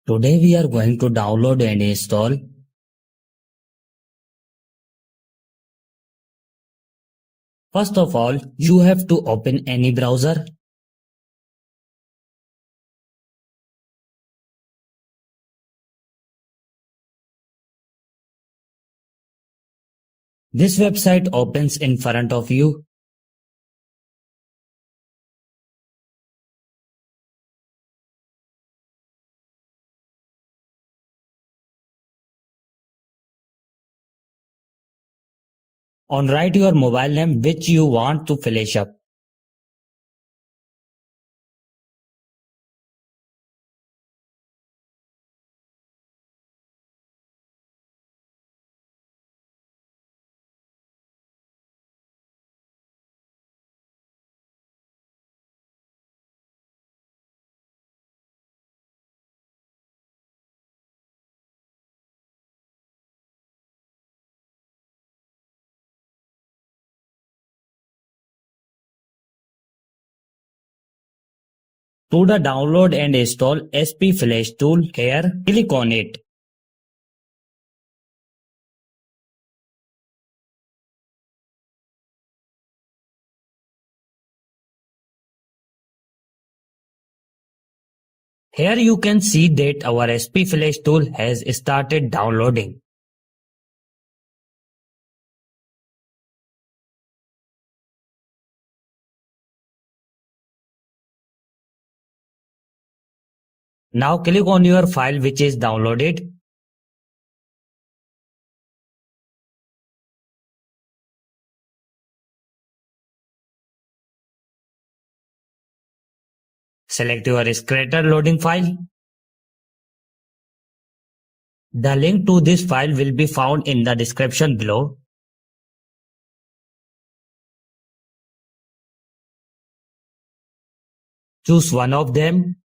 Today we are going to download and install. First of all, you have to open any browser. This website opens in front of you. On write your mobile name which you want to flash up. To the download and install SP Flash tool here, click on it. Here you can see that our SP Flash tool has started downloading. Now click on your file which is downloaded. Select your Scratter loading file. The link to this file will be found in the description below. Choose one of them.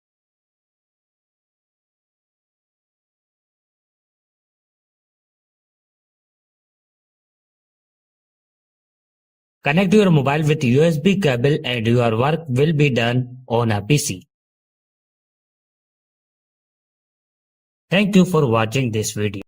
Connect your mobile with USB cable and your work will be done on a PC. Thank you for watching this video.